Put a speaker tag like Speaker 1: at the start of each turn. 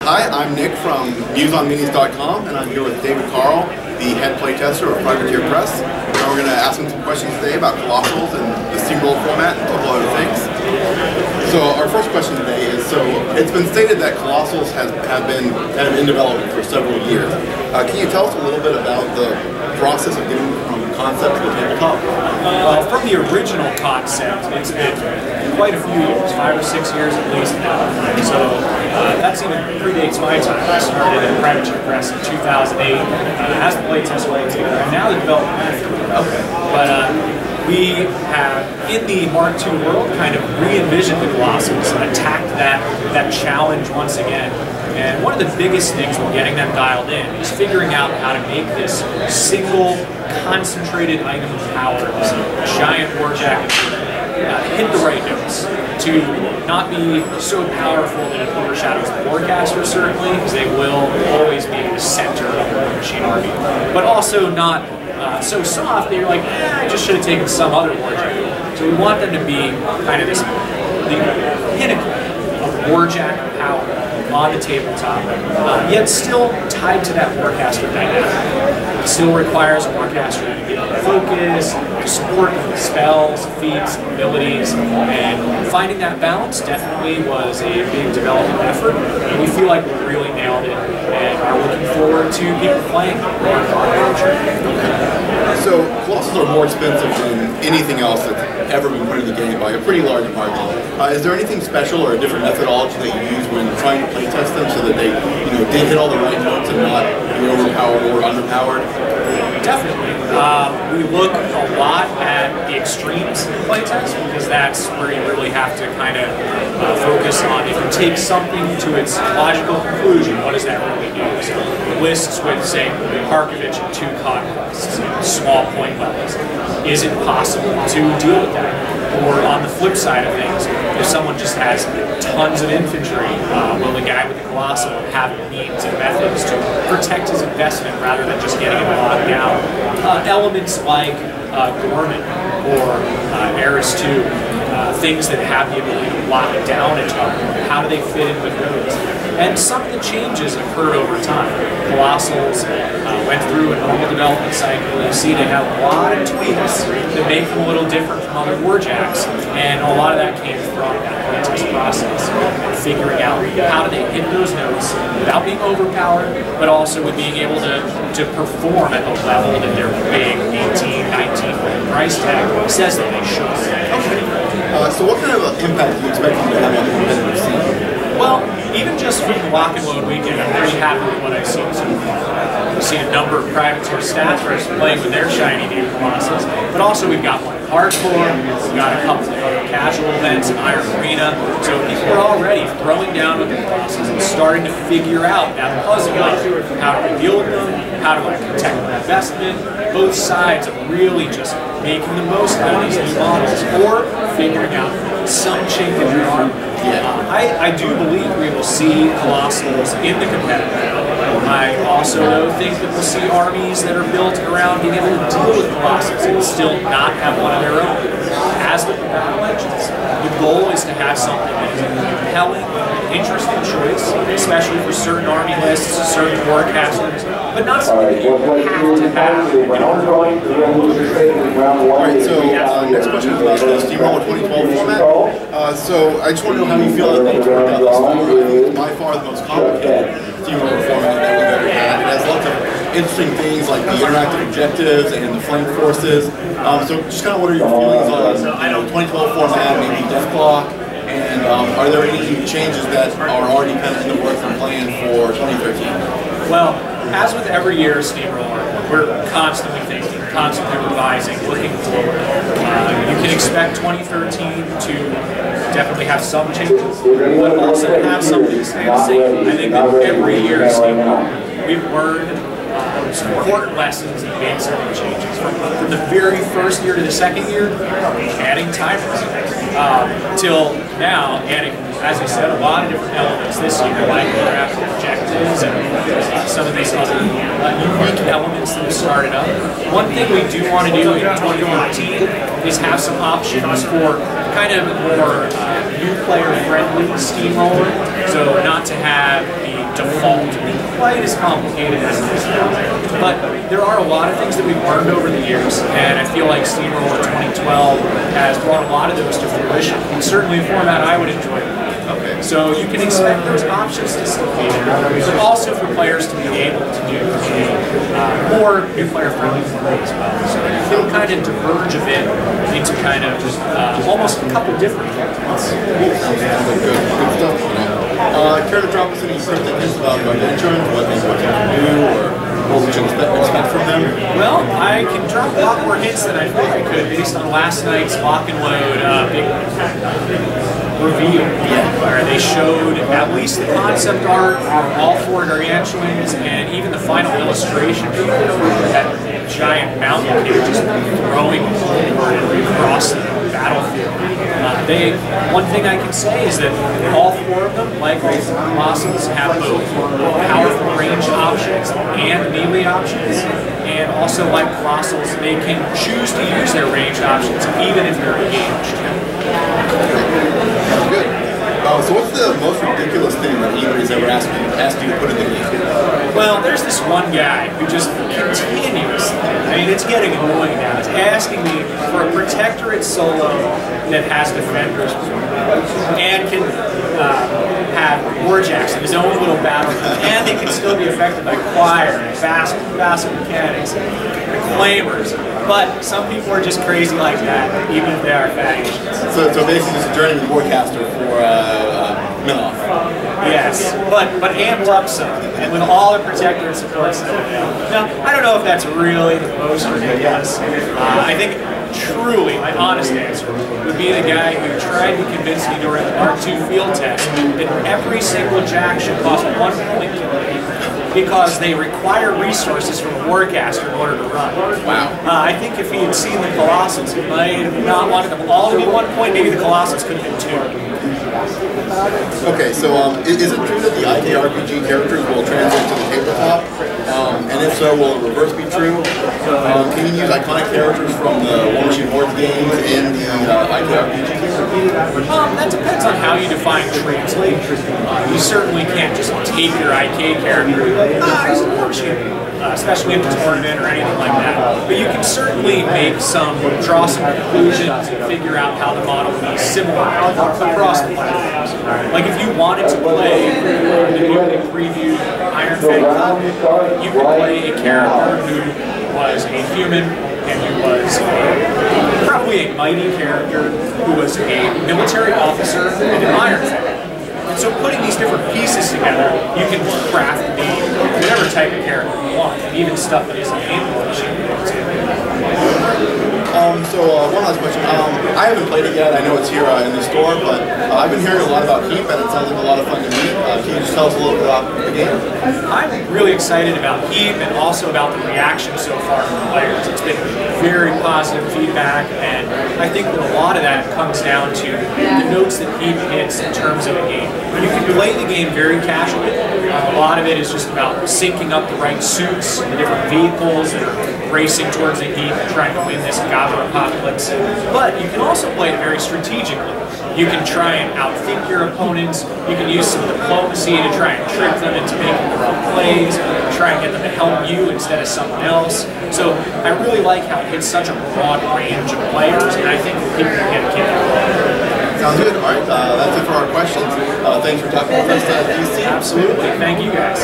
Speaker 1: Hi, I'm Nick from MuseOnMinis.com, and I'm here with David Carl, the head playtester of Privateer Press. And we're going to ask him some questions today about Colossals and the steamroller format and a couple other things. So our first question today is, so it's been stated that Colossals have been kind of in development for several years. Can you tell us a little bit about the process of getting from concept to the tabletop?
Speaker 2: From the original concept, it's been quite a few years, 5 or 6 years at least now. So that's even predates my time. I started at Privateer Press in 2008 as a playtest playteacher, and now the development manager. Okay. But we have, in the Mark II world, kind of re-envisioned the Colossals and attacked that challenge once again. And one of the biggest things we're getting them dialed in is figuring out how to make this single, concentrated item of power, this giant war jacket, hit the right notes, to not be so powerful that it overshadows the warcaster, certainly, because they will always be the center of the War Machine army, but also not so soft that you're like, I just should have taken some other war jacket. So we want them to be kind of this, the pinnacle of war jacket power on the tabletop, yet still tied to that warcaster dynamic. It still requires a warcaster to get focus, support spells, feats, abilities, and finding that balance definitely was a big development effort. And we feel like we really nailed it and are looking forward to people playing our future.
Speaker 1: So Colossals are more expensive than anything else that's ever been put in the game by a pretty large margin. Is there anything special or a different methodology that you use when trying to playtest them so that they, did hit all the right notes and not be overpowered or underpowered?
Speaker 2: Definitely. We look a lot at the extremes in playtest because that's where you really have to kind of focus on. If you take something to its logical conclusion, what does that really do? So lists with, say, Harkovich and 2 conquests, small point levels. Is it possible to deal with that? Or on the flip side of things, if someone just has tons of infantry, will the guy with the Colossal have means and methods to protect his investment rather than just getting him locked down? Elements like Gorman or Eris 2, things that have the ability to lock down a target, how do they fit in with those? And some of the changes occurred over time. Colossals went through a normal development cycle. You see they have a lot of tweaks that make them a little different from other warjacks, and a lot of that came from that playtest process and figuring out how do they hit those notes without being overpowered, but also with being able to perform at the level that their big 18, 19 price tag says that they should.
Speaker 1: Okay. So what kind of impact do you expect them to have on the competitive scene?
Speaker 2: Well, even just from the lock and load weekend, I'm pretty happy with what I've seen so far. We've seen a number of Privateer staffers playing with their shiny new Colossals, but also we've got one hardcore, we've got a couple of other casual events in Iron Arena, so people are already throwing down with the Colossals and starting to figure out that puzzle of how do I deal with them, how do I protect my investment, both sides of really just making the most out of these new models, or figuring out some chink in your armor. I do believe we will see Colossals in the competitive. I also think that we'll see armies that are built around being able to deal with Colossals and still not have one of their own. As with the Battle Legends, the goal is to have something that is a compelling, interesting choice, especially for certain army lists, certain warcasters, but not something that you have to have.
Speaker 1: Alright, so next question is about the Steamroller 2012 format. So I just want to know how you feel that it's worked out this far. I think it's by far the most complicated Steamroller format that we've ever had. It has lots of interesting things like the interactive objectives and the flank forces. So just kind of what are your feelings on 2012 format, maybe Deathclaw, and are there any changes that are already kind of in the works and planned for 2013?
Speaker 2: Well, as with every year Steamroller, we're constantly thinking, constantly revising, looking forward. You can expect 2013 to definitely have some changes, but also have some things stay the same. I think that every year Steamroller, we've learned important lessons and made some changes. From the very first year to the second year, adding timers. Till now, adding, as I said, a lot of different elements this year, like interactive objectives and some of these other unique elements that have started up. One thing we do want to do in 2014 is have some options for kind of more new player-friendly steamroller, so not to have the default be quite as complicated as it is now. But there are a lot of things that we've learned over the years, and I feel like Steamroller 2012 has brought a lot of those to fruition, and certainly a format I would enjoy. Okay. So you can expect those options to still be there, but also for players to be able to do more new player-friendly play as well. So it'll kind of diverge a bit into kind of almost a couple different formats.
Speaker 1: Good stuff. Care to drop us any cryptic hints about insurance, what you can do, or what we should expect from them?
Speaker 2: Well, I can drop a lot more hints than I thought I could based on last night's lock and load big reveal, where they showed at least the concept art for all four gargantuans and even the final illustration of that giant mountain they were just throwing across the battlefield. One thing I can say is that all four of them, like the Colossals, have both powerful range options and melee options, and also like Colossals, they can choose to use their range options even if they're engaged.
Speaker 1: Good. So what's the most ridiculous thing that anybody's ever asked you to put in the game?
Speaker 2: Well, there's this one guy who just continuously, I mean, it's getting annoying now, is asking me for a Protectorate solo that has defenders and can have warjacks in his own little battle, and they can still be affected by choir and vassal mechanics and flamers. But some people are just crazy like that, even if they are factions.
Speaker 1: So basically just a journeyman warcaster for Miloff.
Speaker 2: Yes, but amped up some, and with all the Protectorate support stuff. Now, I don't know if that's really the most ridiculous. I think truly, my honest answer would be the guy who tried to convince me during the Mark II field test that every single jack should cost 1 point because they require resources from a warcaster in order to run.
Speaker 1: Wow.
Speaker 2: I think if he had seen the Colossals, he might have not wanted them all to be 1 point. Maybe the Colossals could have been 2.
Speaker 1: Okay, so is it true that the IKRPG characters will translate to the tabletop? And if so, will the reverse be true? Can you use iconic characters from the War Machine Hordes games and the IKRPG games?
Speaker 2: That depends on how you define translate. You certainly can't just take your IK character and be like, he's a War Machine, especially in a tournament or anything like that. But you can certainly draw some conclusions and figure out how the model will be similar across the platforms. Like if you wanted to play the newly previewed Iron Fang Covenant, you could play a character who was a human and who was probably a mighty character who was a military officer and an Iron Fang. And so putting these different pieces together, you can craft whatever type of character you want, and even stuff that isn't in War Machine.
Speaker 1: One last question. I haven't played it yet. I know it's here in the store, but I've been hearing a lot about Heap, and it sounds like a lot of fun to me. Can you just tell us a little bit about the game?
Speaker 2: I'm really excited about Heap and also about the reaction so far from players. It's been very positive feedback, and I think that a lot of that comes down to the notes that Heap hits in terms of a game. You can play the game very casually. A lot of it is just about syncing up the right suits and the different vehicles that are racing towards the Heap and trying to win this Gobber Apocalypse. But you can also play it very strategically. You can try and outthink your opponents. You can use some diplomacy to try and trick them into making the wrong plays, try and get them to help you instead of someone else. So I really like how it hits such a broad range of players, and I think people can get a kick out of it.
Speaker 1: Sounds good. All right, that's it for our questions. Thanks for talking with us, DC.
Speaker 2: Absolutely. Thank you guys.